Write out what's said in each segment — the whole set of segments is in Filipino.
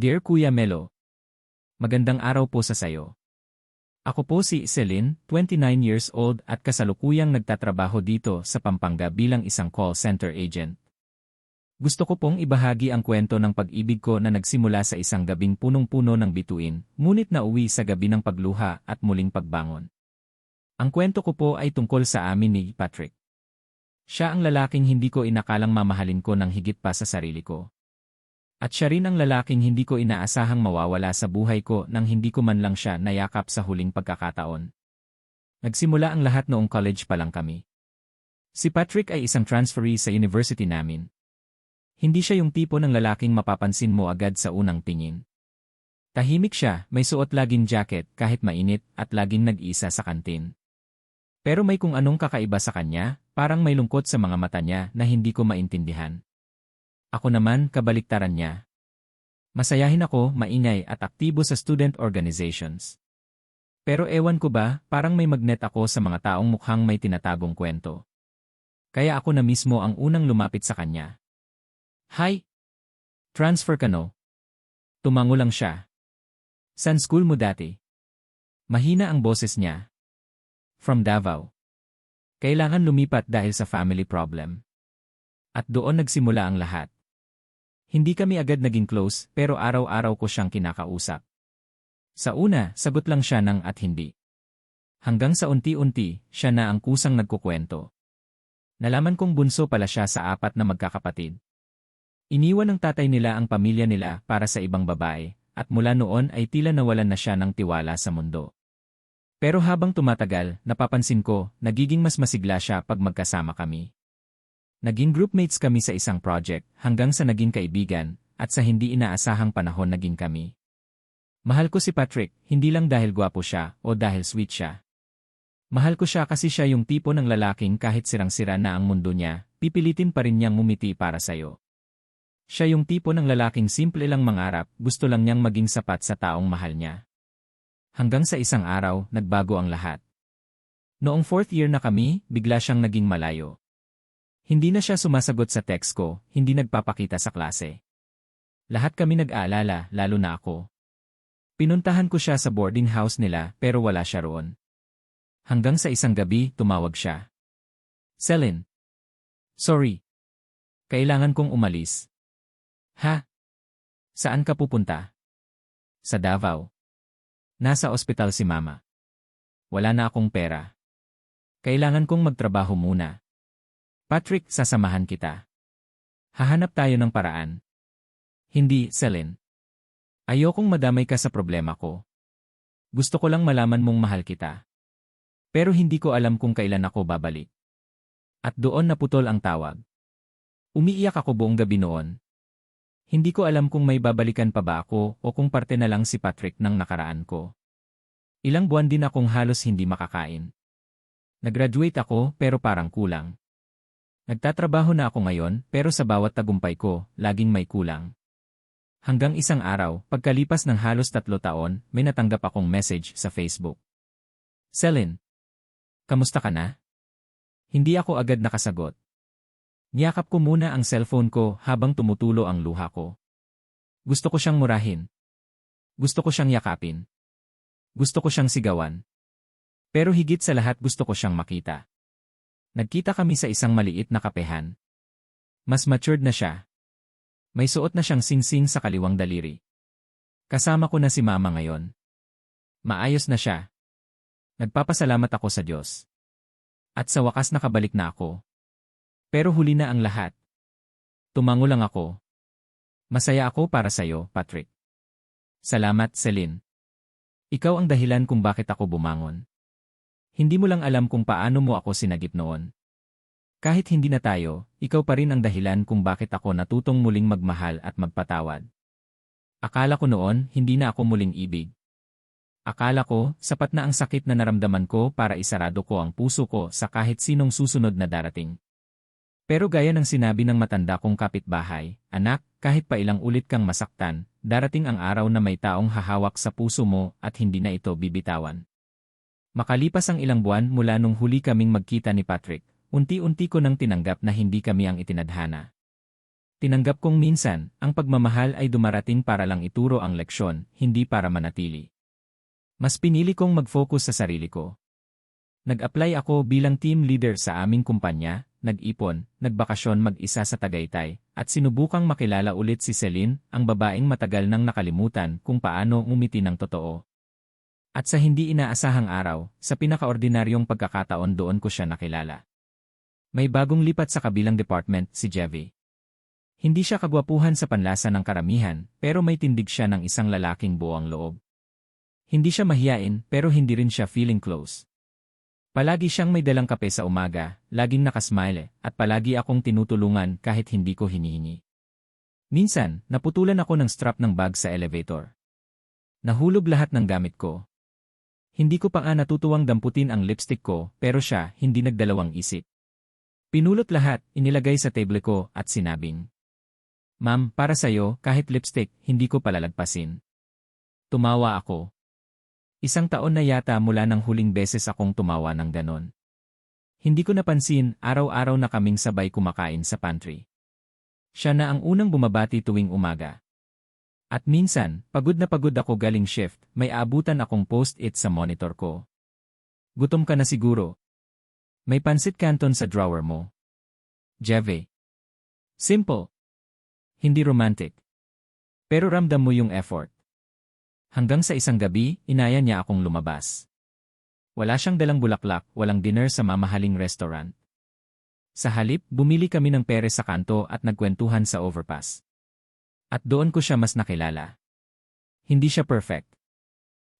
Dear Kuya Melo, magandang araw po sa sayo. Ako po si Celine, 29 years old at kasalukuyang nagtatrabaho dito sa Pampanga bilang isang call center agent. Gusto ko pong ibahagi ang kwento ng pag-ibig ko na nagsimula sa isang gabing punong-puno ng bituin, ngunit nauwi sa gabi ng pagluha at muling pagbangon. Ang kwento ko po ay tungkol sa amin ni Patrick. Siya ang lalaking hindi ko inakalang mamahalin ko ng higit pa sa sarili ko. At siya rin ang lalaking hindi ko inaasahang mawawala sa buhay ko nang hindi ko man lang siya nayakap sa huling pagkakataon. Nagsimula ang lahat noong college pa lang kami. Si Patrick ay isang transferee sa university namin. Hindi siya yung tipo ng lalaking mapapansin mo agad sa unang tingin. Tahimik siya, may suot laging jacket kahit mainit at laging nag-isa sa kantin. Pero may kung anong kakaiba sa kanya, parang may lungkot sa mga mata niya na hindi ko maintindihan. Ako naman, kabaliktaran niya. Masayahin ako, maingay at aktibo sa student organizations. Pero ewan ko ba, parang may magnet ako sa mga taong mukhang may tinatagong kwento. Kaya ako na mismo ang unang lumapit sa kanya. Hi! Transfer ka no? Tumango lang siya. San school mo dati? Mahina ang boses niya. From Davao. Kailangan lumipat dahil sa family problem. At doon nagsimula ang lahat. Hindi kami agad naging close pero araw-araw ko siyang kinakausap. Sa una, sagot lang siya ng at hindi. Hanggang sa unti-unti, siya na ang kusang nagkukwento. Nalaman kong bunso pala siya sa 4 na magkakapatid. Iniwan ng tatay nila ang pamilya nila para sa ibang babae, at mula noon ay tila nawalan na siya ng tiwala sa mundo. Pero habang tumatagal, napapansin ko, nagiging mas masigla siya pag magkasama kami. Naging groupmates kami sa isang project hanggang sa naging kaibigan at sa hindi inaasahang panahon naging kami. Mahal ko si Patrick, hindi lang dahil gwapo siya o dahil sweet siya. Mahal ko siya kasi siya yung tipo ng lalaking kahit sirang-sira na ang mundo niya, pipilitin pa rin niyang ngumiti para sayo. Siya yung tipo ng lalaking simple lang mangarap, gusto lang niyang maging sapat sa taong mahal niya. Hanggang sa isang araw, nagbago ang lahat. Noong 4th year na kami, bigla siyang naging malayo. Hindi na siya sumasagot sa text ko, hindi nagpapakita sa klase. Lahat kami nag-aalala, lalo na ako. Pinuntahan ko siya sa boarding house nila pero wala siya roon. Hanggang sa isang gabi, tumawag siya. Celine. Sorry. Kailangan kong umalis. Ha? Saan ka pupunta? Sa Davao. Nasa ospital si Mama. Wala na akong pera. Kailangan kong magtrabaho muna. Patrick, sasamahan kita. Hahanap tayo ng paraan. Hindi, Celine. Ayokong madamay ka sa problema ko. Gusto ko lang malaman mong mahal kita. Pero hindi ko alam kung kailan ako babalik. At doon naputol ang tawag. Umiiyak ako buong gabi noon. Hindi ko alam kung may babalikan pa ba ako o kung parte na lang si Patrick ng nakaraan ko. Ilang buwan din akong halos hindi makakain. Nag-graduate ako pero parang kulang. Nagtatrabaho na ako ngayon pero sa bawat tagumpay ko, laging may kulang. Hanggang isang araw, pagkalipas ng halos 3 taon, may natanggap akong message sa Facebook. Celine, kamusta ka na? Hindi ako agad nakasagot. Niyakap ko muna ang cellphone ko habang tumutulo ang luha ko. Gusto ko siyang murahin. Gusto ko siyang yakapin. Gusto ko siyang sigawan. Pero higit sa lahat gusto ko siyang makita. Nagkita kami sa isang maliit na kapehan. Mas matured na siya. May suot na siyang singsing sa kaliwang daliri. Kasama ko na si Mama ngayon. Maayos na siya. Nagpapasalamat ako sa Diyos. At sa wakas nakabalik na ako. Pero huli na ang lahat. Tumango lang ako. Masaya ako para sa'yo, Patrick. Salamat, Celine. Ikaw ang dahilan kung bakit ako bumangon. Hindi mo lang alam kung paano mo ako sinagip noon. Kahit hindi na tayo, ikaw pa rin ang dahilan kung bakit ako natutong muling magmahal at magpatawad. Akala ko noon, hindi na ako muling ibig. Akala ko, sapat na ang sakit na naramdaman ko para isarado ko ang puso ko sa kahit sinong susunod na darating. Pero gaya ng sinabi ng matanda kong kapitbahay, anak, kahit pa ilang ulit kang masaktan, darating ang araw na may taong hahawak sa puso mo at hindi na ito bibitawan. Makalipas ang ilang buwan mula nung huli kaming magkita ni Patrick, unti-unti ko nang tinanggap na hindi kami ang itinadhana. Tinanggap kong minsan, ang pagmamahal ay dumarating para lang ituro ang leksyon, hindi para manatili. Mas pinili kong mag-focus sa sarili ko. Nag-apply ako bilang team leader sa aming kumpanya, nag-ipon, nagbakasyon mag-isa sa Tagaytay, at sinubukang makilala ulit si Celine, ang babaeng matagal nang nakalimutan kung paano umiti ng totoo. At sa hindi inaasahang araw, sa pinakaordinaryong pagkakataon doon ko siya nakilala. May bagong lipat sa kabilang department, si Jevy. Hindi siya kagwapuhan sa panlasa ng karamihan, pero may tindig siya ng isang lalaking buong loob. Hindi siya mahiyain, pero hindi rin siya feeling close. Palagi siyang may dalang kape sa umaga, laging nakasmile, at palagi akong tinutulungan kahit hindi ko hinihingi. Minsan, naputulan ako ng strap ng bag sa elevator. Nahulog lahat ng gamit ko. Hindi ko pa natutuwang damputin ang lipstick ko, pero siya, hindi nagdalawang isip. Pinulot lahat, inilagay sa table ko, at sinabing, "Ma'am, para sa'yo, kahit lipstick, hindi ko palalagpasin." Tumawa ako. 1 taon na yata mula nang huling beses akong tumawa ng ganon. Hindi ko napansin, araw-araw na kaming sabay kumakain sa pantry. Siya na ang unang bumabati tuwing umaga. At minsan, pagod na pagod ako galing shift, may aabutan akong post-it sa monitor ko. "Gutom ka na siguro. May pansit canton sa drawer mo." Jeve. Simple. Hindi romantic. Pero ramdam mo yung effort. Hanggang sa isang gabi, inaya niya akong lumabas. Wala siyang dalang bulaklak, walang dinner sa mamahaling restaurant. Sa halip, bumili kami ng pere sa kanto at nagkwentuhan sa overpass. At doon ko siya mas nakilala. Hindi siya perfect.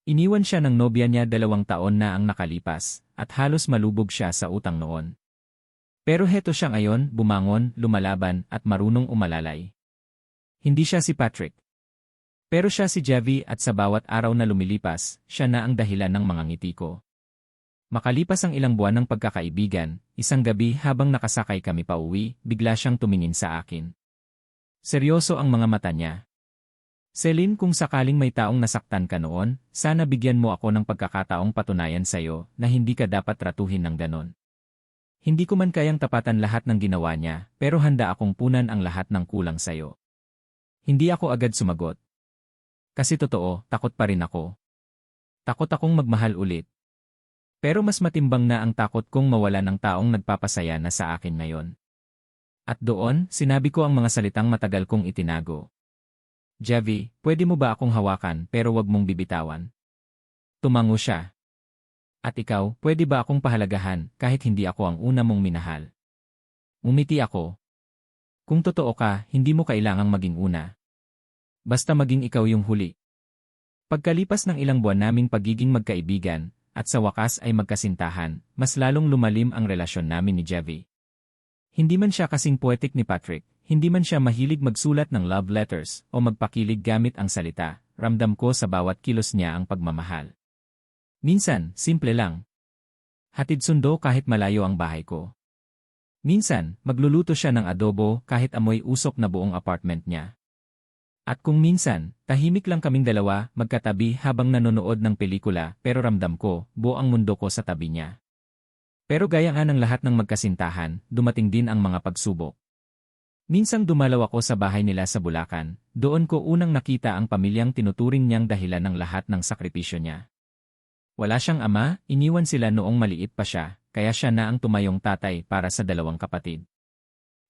Iniwan siya ng nobya niya 2 taon na ang nakalipas, at halos malubog siya sa utang noon. Pero heto siya ngayon, bumangon, lumalaban, at marunong umalalay. Hindi siya si Patrick. Pero siya si Jevy at sa bawat araw na lumilipas, siya na ang dahilan ng mga ngiti ko. Makalipas ang ilang buwan ng pagkakaibigan, isang gabi habang nakasakay kami pauwi, bigla siyang tumingin sa akin. Seryoso ang mga mata niya. "Celine, kung sakaling may taong nasaktan ka noon, sana bigyan mo ako ng pagkakataong patunayan sa'yo na hindi ka dapat tratuhin ng ganon." Hindi ko man kayang tapatan lahat ng ginawa niya, pero handa akong punan ang lahat ng kulang sa'yo. Hindi ako agad sumagot. Kasi totoo, takot pa rin ako. Takot akong magmahal ulit. Pero mas matimbang na ang takot kong mawala ng taong nagpapasaya na sa akin ngayon. At doon, sinabi ko ang mga salitang matagal kong itinago. "Jevy, pwede mo ba akong hawakan pero wag mong bibitawan?" Tumango siya. "At ikaw, pwede ba akong pahalagahan kahit hindi ako ang una mong minahal?" Umiti ako. "Kung totoo ka, hindi mo kailangang maging una. Basta maging ikaw yung huli." Pagkalipas ng ilang buwan naming pagiging magkaibigan, at sa wakas ay magkasintahan, mas lalong lumalim ang relasyon namin ni Jevy. Hindi man siya kasing poetic ni Patrick, hindi man siya mahilig magsulat ng love letters o magpakilig gamit ang salita, ramdam ko sa bawat kilos niya ang pagmamahal. Minsan, simple lang. Hatid sundo kahit malayo ang bahay ko. Minsan, magluluto siya ng adobo kahit amoy usok na buong apartment niya. At kung minsan, tahimik lang kaming dalawa, magkatabi habang nanonood ng pelikula, pero ramdam ko, buo ang mundo ko sa tabi niya. Pero gaya nga ng lahat ng magkasintahan, dumating din ang mga pagsubok. Minsang dumalaw ako sa bahay nila sa Bulacan, doon ko unang nakita ang pamilyang tinuturing niyang dahilan ng lahat ng sakripisyo niya. Wala siyang ama, iniwan sila noong maliit pa siya, kaya siya na ang tumayong tatay para sa 2 kapatid.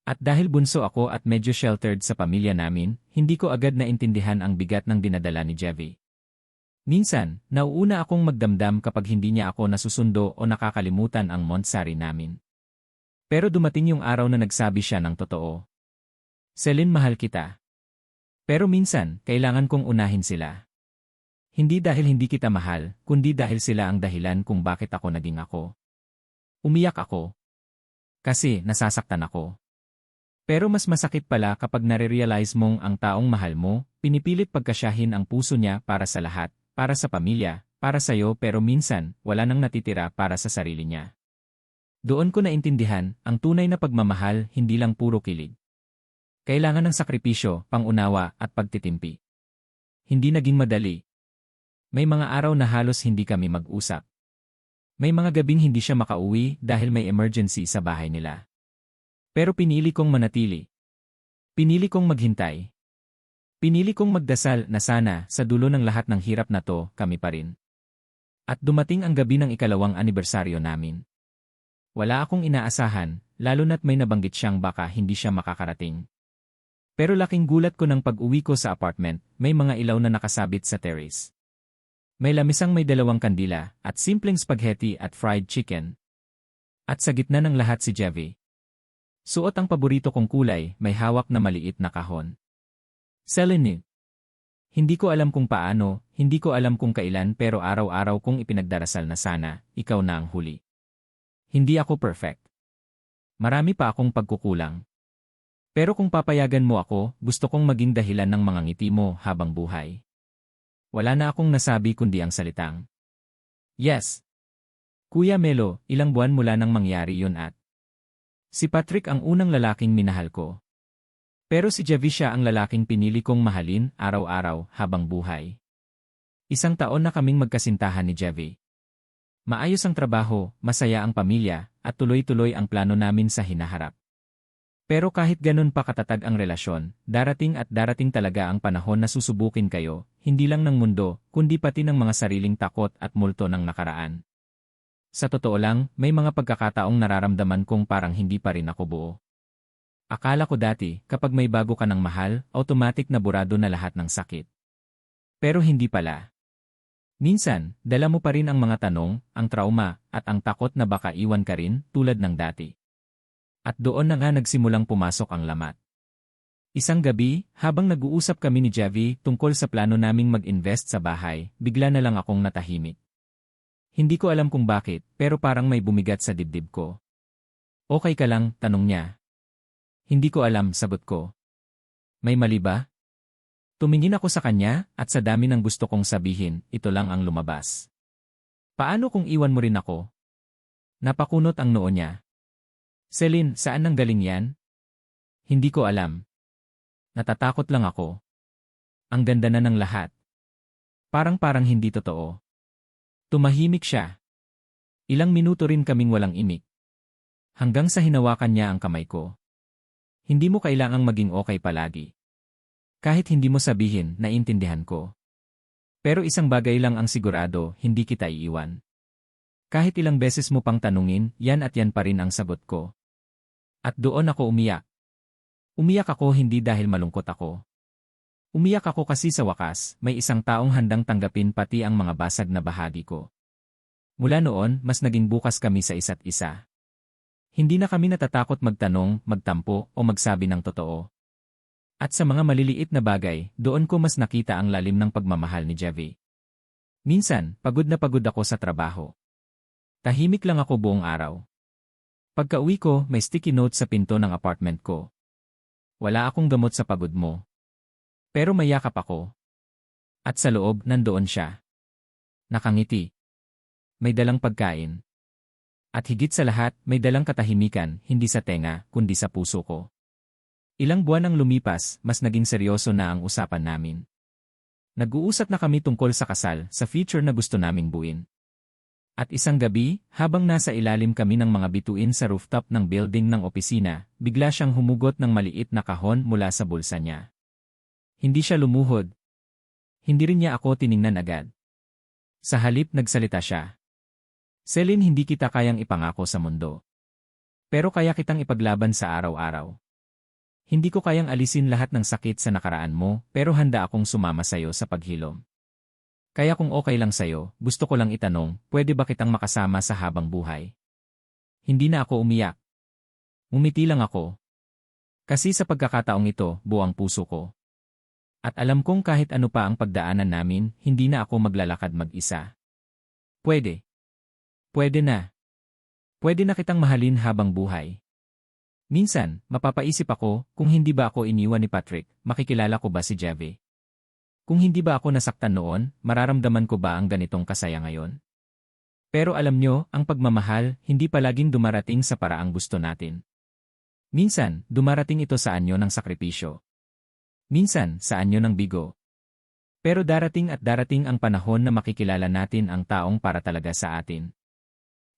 At dahil bunso ako at medyo sheltered sa pamilya namin, hindi ko agad naintindihan ang bigat ng dinadala ni Jevy. Minsan, nauuna akong magdamdam kapag hindi niya ako nasusundo o nakakalimutan ang Montsari namin. Pero dumating yung araw na nagsabi siya ng totoo. "Celine, mahal kita. Pero minsan, kailangan kong unahin sila. Hindi dahil hindi kita mahal, kundi dahil sila ang dahilan kung bakit ako naging ako." Umiyak ako. Kasi nasasaktan ako. Pero mas masakit pala kapag nare-realize mong ang taong mahal mo, pinipilit pagkasyahin ang puso niya para sa lahat, para sa pamilya, para sa'yo pero minsan, wala nang natitira para sa sarili niya. Doon ko naintindihan, ang tunay na pagmamahal hindi lang puro kilig. Kailangan ng sakripisyo, pangunawa at pagtitimpi. Hindi naging madali. May mga araw na halos hindi kami mag-usap. May mga gabing hindi siya makauwi dahil may emergency sa bahay nila. Pero pinili kong manatili. Pinili kong maghintay. Pinili kong magdasal na sana sa dulo ng lahat ng hirap na to, kami pa rin. At dumating ang gabi ng ikalawang anibersaryo namin. Wala akong inaasahan, lalo na't may nabanggit siyang baka hindi siya makakarating. Pero laking gulat ko nang pag-uwi ko sa apartment, may mga ilaw na nakasabit sa terrace. May lamisang may 2 kandila, at simpleng spaghetti at fried chicken. At sa gitna ng lahat si Jevie. Suot ang paborito kong kulay, may hawak na maliit na kahon. Celine. Hindi ko alam kung paano, hindi ko alam kung kailan pero araw-araw kong ipinagdarasal na sana, ikaw na ang huli. Hindi ako perfect. Marami pa akong pagkukulang. Pero kung papayagan mo ako, gusto kong maging dahilan ng mga ngiti mo habang buhay. Wala na akong nasabi kundi ang salitang. Yes. Kuya Melo, ilang buwan mula nang mangyari yun at si Patrick ang unang lalaking minahal ko. Pero si Jevie siya ang lalaking pinili kong mahalin araw-araw habang buhay. 1 taon na kaming magkasintahan ni Jevie. Maayos ang trabaho, masaya ang pamilya, at tuloy-tuloy ang plano namin sa hinaharap. Pero kahit ganun pa katatag ang relasyon, darating at darating talaga ang panahon na susubukin kayo, hindi lang ng mundo, kundi pati ng mga sariling takot at multo ng nakaraan. Sa totoo lang, may mga pagkakataong nararamdaman kong parang hindi pa rin ako buo. Akala ko dati, kapag may bago ka ng mahal, automatic na burado na lahat ng sakit. Pero hindi pala. Minsan, dala mo pa rin ang mga tanong, ang trauma, at ang takot na baka iwan ka rin, tulad ng dati. At doon na nga nagsimulang pumasok ang lamat. Isang gabi, habang nag-uusap kami ni Jevie tungkol sa plano naming mag-invest sa bahay, bigla na lang akong natahimik. Hindi ko alam kung bakit, pero parang may bumigat sa dibdib ko. Okay ka lang, tanong niya. Hindi ko alam, sagot ko. May mali ba? Tumingin ako sa kanya, at sa dami ng gusto kong sabihin, ito lang ang lumabas. Paano kung iwan mo rin ako? Napakunot ang noo niya. Celine, saan nang galing yan? Hindi ko alam. Natatakot lang ako. Ang ganda na ng lahat. Parang hindi totoo. Tumahimik siya. Ilang minuto rin kaming walang imik. Hanggang sa hinawakan niya ang kamay ko. Hindi mo kailangang maging okay palagi. Kahit hindi mo sabihin, naiintindihan ko. Pero isang bagay lang ang sigurado, hindi kita iiwan. Kahit ilang beses mo pang tanungin, yan at yan pa rin ang sagot ko. At doon ako umiyak. Umiyak ako hindi dahil malungkot ako. Umiyak ako kasi sa wakas, may isang taong handang tanggapin pati ang mga basag na bahagi ko. Mula noon, mas naging bukas kami sa isa't isa. Hindi na kami natatakot magtanong, magtampo, o magsabi ng totoo. At sa mga maliliit na bagay, doon ko mas nakita ang lalim ng pagmamahal ni Jevie. Minsan, pagod na pagod ako sa trabaho. Tahimik lang ako buong araw. Pagka-uwi ko, may sticky note sa pinto ng apartment ko. Wala akong gamot sa pagod mo. Pero mayakap ako. At sa loob, nandoon siya. Nakangiti. May dalang pagkain. At higit sa lahat, may dalang katahimikan, hindi sa tenga, kundi sa puso ko. Ilang buwan ang lumipas, mas naging seryoso na ang usapan namin. Nag-uusap na kami tungkol sa kasal, sa future na gusto naming buuin. At isang gabi, habang nasa ilalim kami ng mga bituin sa rooftop ng building ng opisina, bigla siyang humugot ng maliit na kahon mula sa bulsa niya. Hindi siya lumuhod. Hindi rin niya ako tiningnan agad. Sa halip nagsalita siya. Celine, hindi kita kayang ipangako sa mundo. Pero kaya kitang ipaglaban sa araw-araw. Hindi ko kayang alisin lahat ng sakit sa nakaraan mo, pero handa akong sumama sa'yo sa paghilom. Kaya kung okay lang sa'yo, gusto ko lang itanong, pwede ba kitang makasama sa habang buhay? Hindi na ako umiyak. Umiti lang ako. Kasi sa pagkakataong ito, buwang puso ko. At alam kong kahit ano pa ang pagdaanan namin, hindi na ako maglalakad mag-isa. Pwede. Pwede na. Pwede na kitang mahalin habang buhay. Minsan, mapapaisip ako, kung hindi ba ako iniwan ni Patrick, makikilala ko ba si Jevie? Kung hindi ba ako nasaktan noon, mararamdaman ko ba ang ganitong kasaya ngayon? Pero alam nyo, ang pagmamahal, hindi palaging dumarating sa paraang gusto natin. Minsan, dumarating ito sa anyo ng sakripisyo. Minsan, sa anyo ng bigo. Pero darating at darating ang panahon na makikilala natin ang taong para talaga sa atin.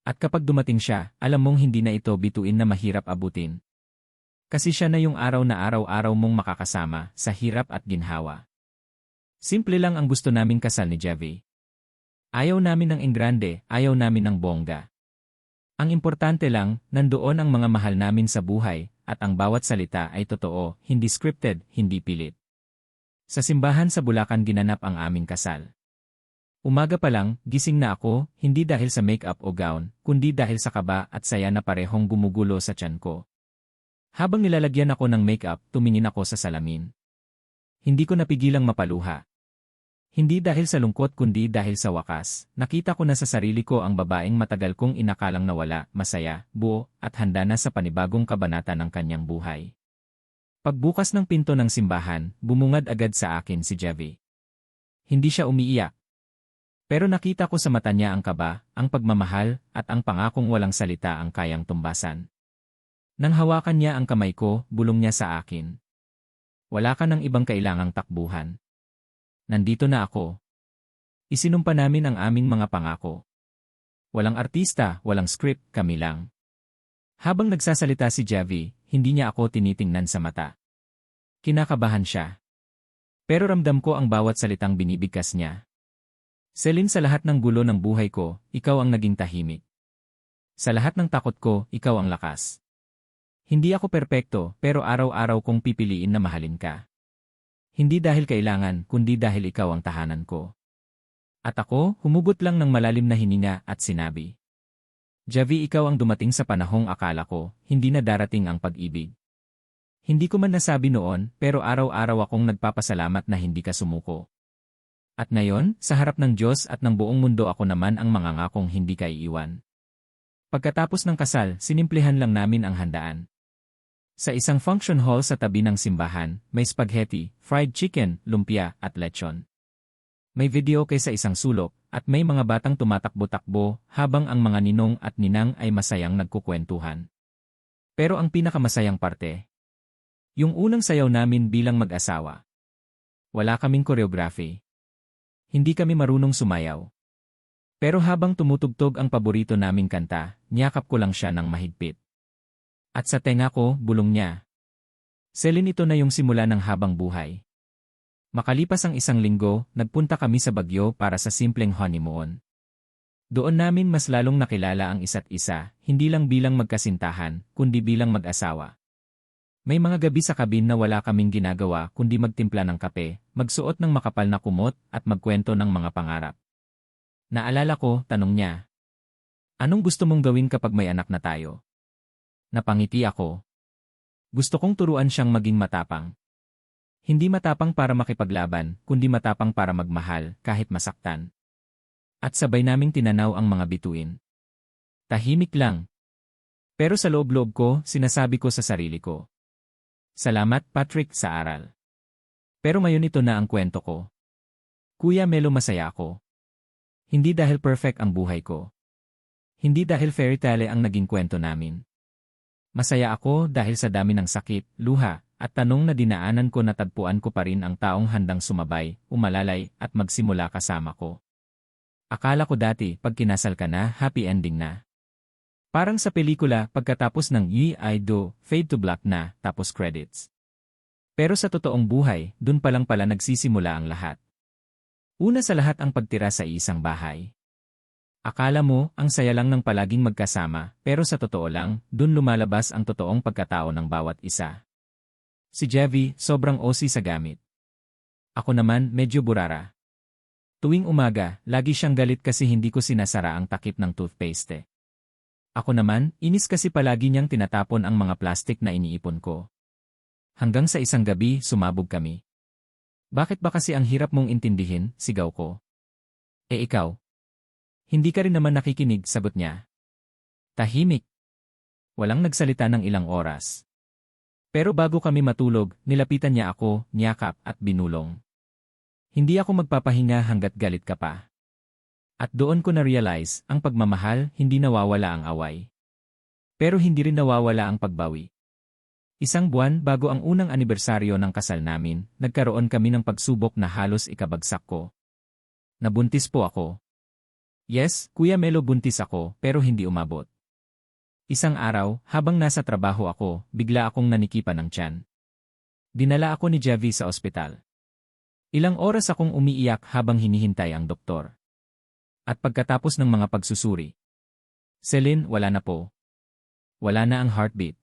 At kapag dumating siya, alam mong hindi na ito bituin na mahirap abutin. Kasi siya na yung araw na araw-araw mong makakasama sa hirap at ginhawa. Simple lang ang gusto naming kasal ni Javi. Ayaw namin ng engrande, ayaw namin ng bongga. Ang importante lang, nandoon ang mga mahal namin sa buhay, at ang bawat salita ay totoo, hindi scripted, hindi pilit. Sa simbahan sa Bulacan ginanap ang aming kasal. Umaga pa lang, gising na ako, hindi dahil sa makeup o gown, kundi dahil sa kaba at saya na parehong gumugulo sa tiyan ko. Habang nilalagyan ako ng makeup, tumingin ako sa salamin. Hindi ko napigilang mapaluha. Hindi dahil sa lungkot kundi dahil sa wakas, nakita ko na sa sarili ko ang babaeng matagal kong inakalang nawala, masaya, buo, at handa na sa panibagong kabanata ng kanyang buhay. Pagbukas ng pinto ng simbahan, bumungad agad sa akin si Javi. Hindi siya umiiyak. Pero nakita ko sa mata niya ang kaba, ang pagmamahal, at ang pangakong walang salita ang kayang tumbasan. Nang hawakan niya ang kamay ko, bulong niya sa akin. Wala ka ng ibang kailangang takbuhan. Nandito na ako. Isinumpa namin ang aming mga pangako. Walang artista, walang script, kami lang. Habang nagsasalita si Javi, hindi niya ako tinitingnan sa mata. Kinakabahan siya. Pero ramdam ko ang bawat salitang binibigkas niya. Celine, sa lahat ng gulo ng buhay ko, ikaw ang naging tahimik. Sa lahat ng takot ko, ikaw ang lakas. Hindi ako perpekto, pero araw-araw kong pipiliin na mahalin ka. Hindi dahil kailangan, kundi dahil ikaw ang tahanan ko. At ako, humugot lang ng malalim na hininga at sinabi. Javi, ikaw ang dumating sa panahong akala ko, hindi na darating ang pag-ibig. Hindi ko man nasabi noon, pero araw-araw akong nagpapasalamat na hindi ka sumuko. At ngayon, sa harap ng Diyos at ng buong mundo ako naman ang mangangakong hindi ka iiwan. Pagkatapos ng kasal, sinimplihan lang namin ang handaan. Sa isang function hall sa tabi ng simbahan, may spaghetti, fried chicken, lumpia, at lechon. May video sa isang sulok, at may mga batang tumatakbo-takbo habang ang mga ninong at ninang ay masayang nagkukwentuhan. Pero ang pinakamasayang parte, yung unang sayaw namin bilang mag-asawa. Wala kaming choreography. Hindi kami marunong sumayaw. Pero habang tumutugtog ang paborito naming kanta, niyakap ko lang siya ng mahigpit. At sa tenga ko, bulong niya. Celine, ito na yung simula ng habang buhay. Makalipas ang isang linggo, nagpunta kami sa Baguio para sa simpleng honeymoon. Doon namin mas lalong nakilala ang isa't isa, hindi lang bilang magkasintahan, kundi bilang mag-asawa. May mga gabi sa kabin na wala kaming ginagawa kundi magtimpla ng kape, magsuot ng makapal na kumot, at magkwento ng mga pangarap. Naalala ko, tanong niya. Anong gusto mong gawin kapag may anak na tayo? Napangiti ako. Gusto kong turuan siyang maging matapang. Hindi matapang para makipaglaban, kundi matapang para magmahal, kahit masaktan. At sabay naming tinanaw ang mga bituin. Tahimik lang. Pero sa loob-loob ko, sinasabi ko sa sarili ko. Salamat, Patrick, sa aral. Pero ngayon ito na ang kwento ko. Kuya Melo, masaya ako. Hindi dahil perfect ang buhay ko. Hindi dahil fairy tale ang naging kwento namin. Masaya ako dahil sa dami ng sakit, luha, at tanong na dinaanan ko natagpuan ko pa rin ang taong handang sumabay, umalalay, at magsimula kasama ko. Akala ko dati, pag kinasal ka na, happy ending na. Parang sa pelikula, pagkatapos ng Ye I Do, fade to black na, tapos credits. Pero sa totoong buhay, dun pa lang pala nagsisimula ang lahat. Una sa lahat ang pagtira sa isang bahay. Akala mo, ang saya lang ng palaging magkasama, pero sa totoo lang, dun lumalabas ang totoong pagkatao ng bawat isa. Si Javi, sobrang OC sa gamit. Ako naman, medyo burara. Tuwing umaga, lagi siyang galit kasi hindi ko sinasara ang takip ng toothpaste. Ako naman, inis kasi palagi niyang tinatapon ang mga plastik na iniipon ko. Hanggang sa isang gabi, sumabog kami. Bakit ba kasi ang hirap mong intindihin, sigaw ko. Eh ikaw? Hindi ka rin naman nakikinig, sagot niya. Tahimik. Walang nagsalita ng ilang oras. Pero bago kami matulog, nilapitan niya ako, niyakap at binulong. Hindi ako magpapahinga hanggat galit ka pa. At doon ko na-realize, ang pagmamahal, hindi nawawala ang away. Pero hindi rin nawawala ang pagbawi. Isang buwan bago ang unang anibersaryo ng kasal namin, nagkaroon kami ng pagsubok na halos ikabagsak ko. Nabuntis po ako. Yes, Kuya Melo, buntis ako, pero hindi umabot. Isang araw, habang nasa trabaho ako, bigla akong nanikipan ng tiyan. Dinala ako ni Javi sa ospital. Ilang oras akong umiiyak habang hinihintay ang doktor. At pagkatapos ng mga pagsusuri, Celine, wala na po. Wala na ang heartbeat.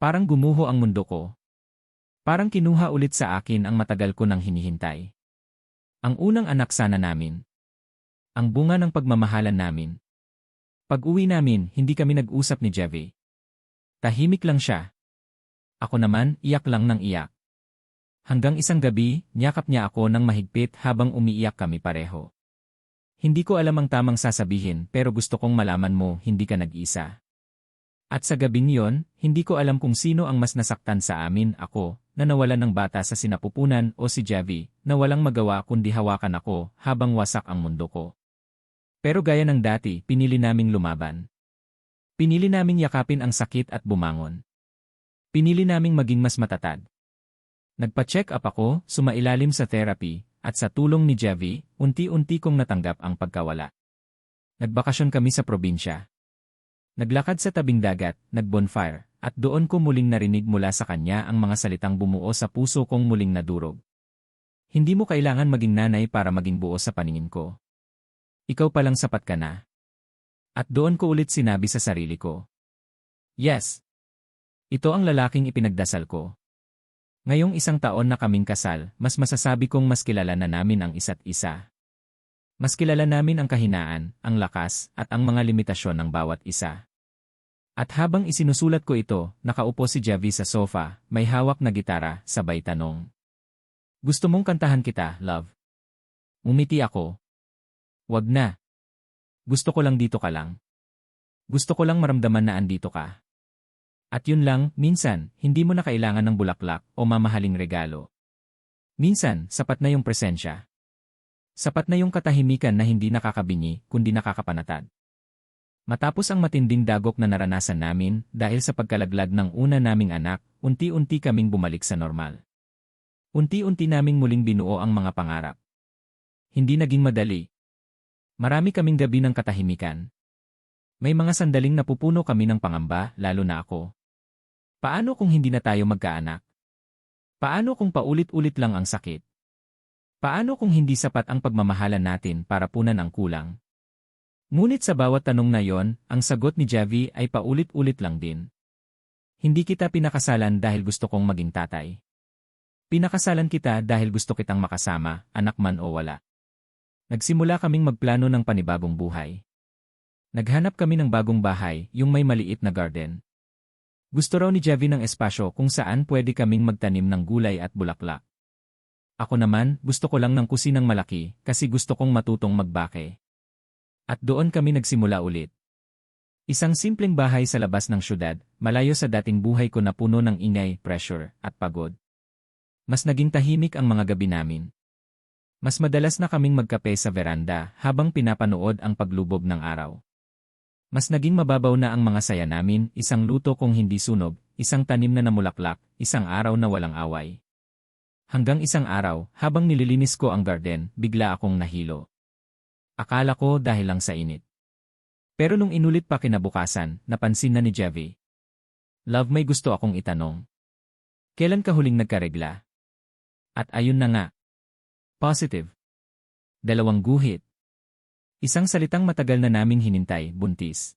Parang gumuho ang mundo ko. Parang kinuha ulit sa akin ang matagal ko nang hinihintay. Ang unang anak sana namin. Ang bunga ng pagmamahalan namin. Pag-uwi namin, hindi kami nag-usap ni Javi. Tahimik lang siya. Ako naman, iyak lang ng iyak. Hanggang isang gabi, niyakap niya ako ng mahigpit habang umiiyak kami pareho. Hindi ko alam ang tamang sasabihin pero gusto kong malaman mo hindi ka nag-isa. At sa gabing yon, hindi ko alam kung sino ang mas nasaktan sa amin, ako, na nawalan ng bata sa sinapupunan o si Javi, na walang magawa kundi hawakan ako habang wasak ang mundo ko. Pero gaya ng dati, pinili naming lumaban. Pinili naming yakapin ang sakit at bumangon. Pinili naming maging mas matatag. Nagpa-check up ako, sumailalim sa therapy, at sa tulong ni Javi, unti-unti kong natanggap ang pagkawala. Nagbakasyon kami sa probinsya. Naglakad sa tabing dagat, nag-bonfire, at doon ko muling narinig mula sa kanya ang mga salitang bumuo sa puso kong muling nadurog. Hindi mo kailangan maging nanay para maging buo sa paningin ko. Ikaw palang sapat ka na. At doon ko ulit sinabi sa sarili ko. Yes. Ito ang lalaking ipinagdasal ko. Ngayong isang taon na kaming kasal, mas masasabi kong mas kilala na namin ang isa't isa. Mas kilala namin ang kahinaan, ang lakas, at ang mga limitasyon ng bawat isa. At habang isinusulat ko ito, nakaupo si Javi sa sofa, may hawak na gitara, sabay tanong. Gusto mong kantahan kita, love? Umiti ako. Wag na. Gusto ko lang dito ka lang. Gusto ko lang maramdaman na andito ka. At yun lang, minsan, hindi mo na kailangan ng bulaklak o mamahaling regalo. Minsan, sapat na yung presensya. Sapat na yung katahimikan na hindi nakakabingi, kundi nakakapanatag. Matapos ang matinding dagok na naranasan namin dahil sa pagkalaglag ng una naming anak, unti-unti kaming bumalik sa normal. Unti-unti naming muling binuo ang mga pangarap. Hindi naging madali. Marami kaming gabi ng katahimikan. May mga sandaling napupuno kami ng pangamba, lalo na ako. Paano kung hindi na tayo magkaanak? Paano kung paulit-ulit lang ang sakit? Paano kung hindi sapat ang pagmamahalan natin para punan ang kulang? Ngunit sa bawat tanong na yon, ang sagot ni Javi ay paulit-ulit lang din. Hindi kita pinakasalan dahil gusto kong maging tatay. Pinakasalan kita dahil gusto kitang makasama, anak man o wala. Nagsimula kaming magplano ng panibagong buhay. Naghanap kami ng bagong bahay, yung may maliit na garden. Gusto raw ni Javi ng espasyo kung saan pwede kaming magtanim ng gulay at bulaklak. Ako naman, gusto ko lang ng kusinang malaki kasi gusto kong matutong magbake. At doon kami nagsimula ulit. Isang simpleng bahay sa labas ng syudad, malayo sa dating buhay ko na puno ng ingay, pressure, at pagod. Mas naging tahimik ang mga gabi namin. Mas madalas na kaming magkape sa veranda habang pinapanood ang paglubog ng araw. Mas naging mababaw na ang mga saya namin, isang luto kung hindi sunog, isang tanim na namulaklak, isang araw na walang away. Hanggang isang araw, habang nililinis ko ang garden, bigla akong nahilo. Akala ko dahil lang sa init. Pero nung inulit pa kinabukasan, napansin na ni Javi. Love, may gusto akong itanong. Kailan ka huling nagkaregla? At ayun na nga. Positive. 2 guhit. Isang salitang matagal na naming hinintay, buntis.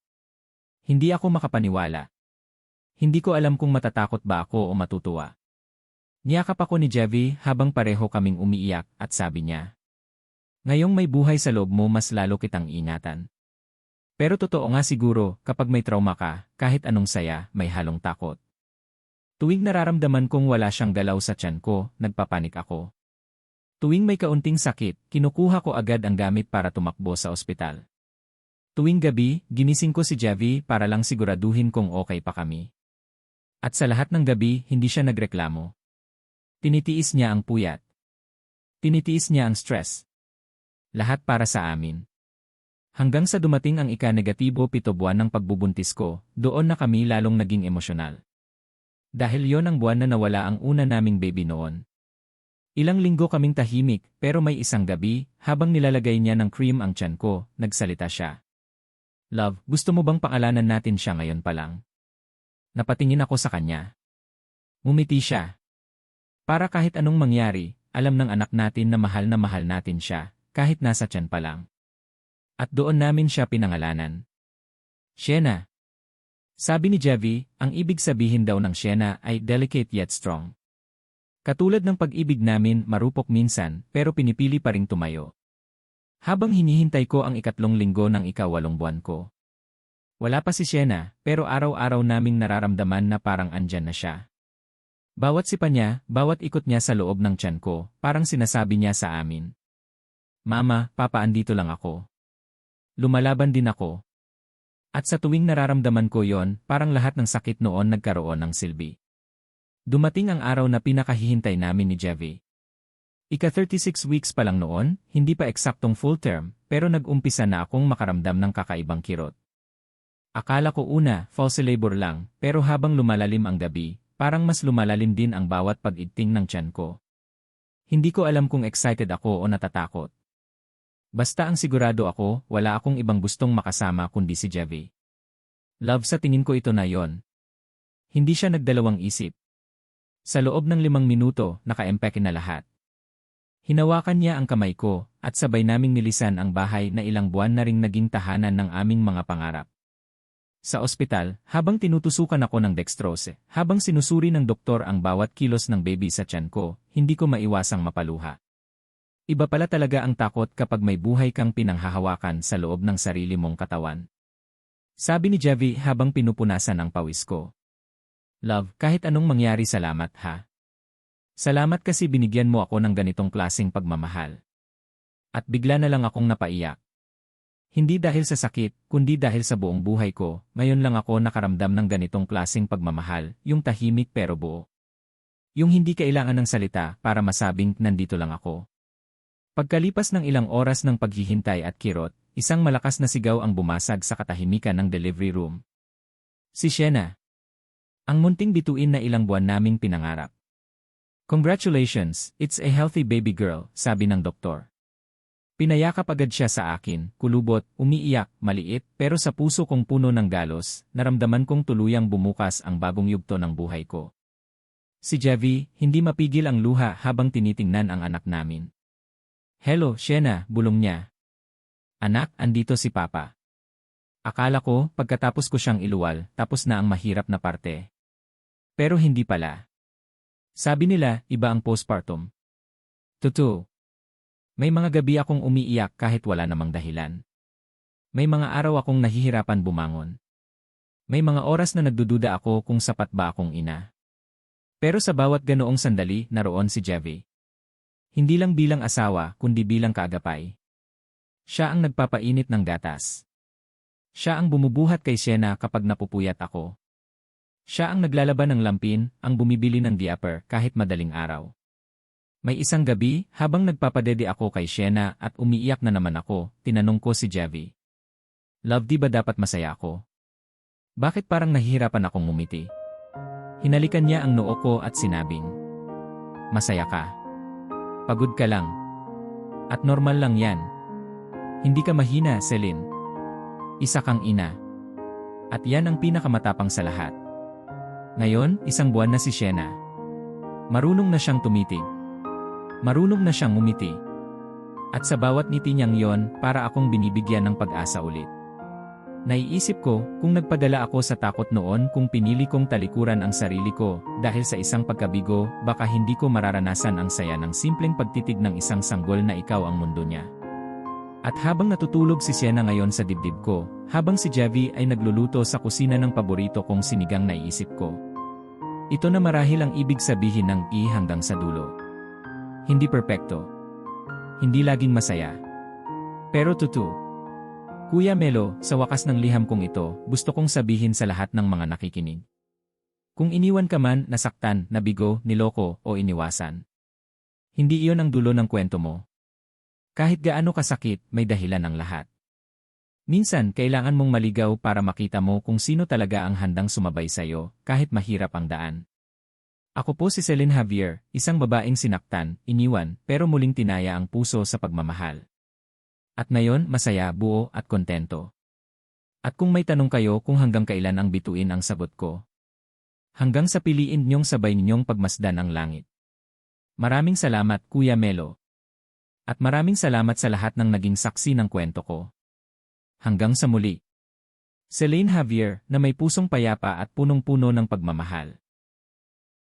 Hindi ako makapaniwala. Hindi ko alam kung matatakot ba ako o matutuwa. Niyakap ako ni Javi habang pareho kaming umiiyak at sabi niya. Ngayong may buhay sa loob mo mas lalo kitang ingatan. Pero totoo nga siguro, kapag may trauma ka, kahit anong saya, may halong takot. Tuwing nararamdaman kong wala siyang galaw sa tiyan ko, nagpapanik ako. Tuwing may kaunting sakit, kinukuha ko agad ang gamit para tumakbo sa ospital. Tuwing gabi, ginising ko si Javi para lang siguraduhin kung okay pa kami. At sa lahat ng gabi, hindi siya nagreklamo. Tinitiis niya ang puyat. Tinitiis niya ang stress. Lahat para sa amin. Hanggang sa dumating ang ika-negatibo 7 buwan ng pagbubuntis ko, doon na kami lalong naging emosyonal. Dahil yon ang buwan na nawala ang una naming baby noon. Ilang linggo kaming tahimik, pero may isang gabi, habang nilalagay niya ng cream ang tiyan ko, nagsalita siya. Love, gusto mo bang pangalanan natin siya ngayon pa lang? Napatingin ako sa kanya. Ngumiti siya. Para kahit anong mangyari, alam ng anak natin na mahal natin siya, kahit nasa tiyan pa lang. At doon namin siya pinangalanan. Sienna. Sabi ni Javi, ang ibig sabihin daw ng Sienna ay delicate yet strong. Katulad ng pag-ibig namin, marupok minsan, pero pinipili pa ring tumayo. Habang hinihintay ko ang 3 linggo ng 8 buwan ko. Wala pa si Sienna, pero araw-araw naming nararamdaman na parang andyan na siya. Bawat sipa niya, bawat ikot niya sa loob ng tiyan ko, parang sinasabi niya sa amin. Mama, Papa, andito lang ako. Lumalaban din ako. At sa tuwing nararamdaman ko yon, parang lahat ng sakit noon nagkaroon ng silbi. Dumating ang araw na pinakahihintay namin ni Javi. Ika-36 weeks pa lang noon, hindi pa eksaktong full term, pero nag-umpisa na akong makaramdam ng kakaibang kirot. Akala ko una, false labor lang, pero habang lumalalim ang gabi, parang mas lumalalim din ang bawat pag-igting ng tiyan ko. Hindi ko alam kung excited ako o natatakot. Basta ang sigurado ako, wala akong ibang gustong makasama kundi si Javi. Love, sa tingin ko ito na yon. Hindi siya nagdalawang isip. Sa loob ng 5 minuto, naka-empeke na lahat. Hinawakan niya ang kamay ko, at sabay naming nilisan ang bahay na ilang buwan na ring naging tahanan ng aming mga pangarap. Sa ospital, habang tinutusukan ako ng dextrose, habang sinusuri ng doktor ang bawat kilos ng baby sa tiyan ko, hindi ko maiwasang mapaluha. Iba pala talaga ang takot kapag may buhay kang pinanghahawakan sa loob ng sarili mong katawan. Sabi ni Javi habang pinupunasan ang pawis ko. Love, kahit anong mangyari, salamat ha. Salamat kasi binigyan mo ako ng ganitong klaseng pagmamahal. At bigla na lang akong napaiyak. Hindi dahil sa sakit, kundi dahil sa buong buhay ko, ngayon lang ako nakaramdam ng ganitong klaseng pagmamahal, yung tahimik pero buo. Yung hindi kailangan ng salita para masabing nandito lang ako. Pagkalipas ng ilang oras ng paghihintay at kirot, isang malakas na sigaw ang bumasag sa katahimikan ng delivery room. Si Sienna. Ang munting bituin na ilang buwan naming pinangarap. Congratulations, it's a healthy baby girl, sabi ng doktor. Pinayakap agad siya sa akin, kulubot, umiiyak, maliit, pero sa puso kong puno ng galos, naramdaman kong tuluyang bumukas ang bagong yugto ng buhay ko. Si Javi, hindi mapigil ang luha habang tinitingnan ang anak namin. Hello, Sienna, bulong niya. Anak, andito si Papa. Akala ko, pagkatapos ko siyang iluwal, tapos na ang mahirap na parte. Pero hindi pala. Sabi nila, iba ang postpartum. Totoo. May mga gabi akong umiiyak kahit wala namang dahilan. May mga araw akong nahihirapan bumangon. May mga oras na nagdududa ako kung sapat ba akong ina. Pero sa bawat ganoong sandali, naroon si Javi. Hindi lang bilang asawa, kundi bilang kaagapay. Siya ang nagpapainit ng gatas. Siya ang bumubuhat kay Sienna kapag napupuyat ako. Siya ang naglalaban ng lampin, ang bumibili ng diaper kahit madaling araw. May isang gabi, habang nagpapadede ako kay Sienna at umiiyak na naman ako, tinanong ko si Javi. Love, di ba dapat masaya ako? Bakit parang nahihirapan akong ngumiti? Hinalikan niya ang noo ko at sinabing, masaya ka. Pagod ka lang. At normal lang yan. Hindi ka mahina, Celine. Isa kang ina. At yan ang pinakamatapang sa lahat. Ngayon, 1 buwan na si Sienna. Marunong na siyang tumitig. Marunong na siyang ngumiti. At sa bawat ngiti niyang yon, para akong binibigyan ng pag-asa ulit. Naiisip ko, kung nagpadala ako sa takot noon kung pinili kong talikuran ang sarili ko, dahil sa isang pagkabigo, baka hindi ko mararanasan ang saya ng simpleng pagtitig ng isang sanggol na ikaw ang mundo niya. At habang natutulog si Sienna ngayon sa dibdib ko, habang si Javi ay nagluluto sa kusina ng paborito kong sinigang, naiisip ko. Ito na marahil ang ibig sabihin ng hanggang sa dulo. Hindi perpekto. Hindi laging masaya. Pero totoo. Kuya Melo, sa wakas ng liham kong ito, gusto kong sabihin sa lahat ng mga nakikinig. Kung iniwan ka man, nasaktan, nabigo, niloko, o iniwasan. Hindi iyon ang dulo ng kwento mo. Kahit gaano kasakit, may dahilan ang lahat. Minsan, kailangan mong maligaw para makita mo kung sino talaga ang handang sumabay sa'yo, kahit mahirap ang daan. Ako po si Celine Javier, isang babaeng sinaktan, iniwan, pero muling tinaya ang puso sa pagmamahal. At ngayon, masaya, buo, at kontento. At kung may tanong kayo kung hanggang kailan ang bituin ang sagot ko. Hanggang sa piliin niyong sabay ninyong pagmasdan ang langit. Maraming salamat, Kuya Melo. At maraming salamat sa lahat ng naging saksi ng kwento ko. Hanggang sa muli. Celine Javier, na may pusong payapa at punong-puno ng pagmamahal.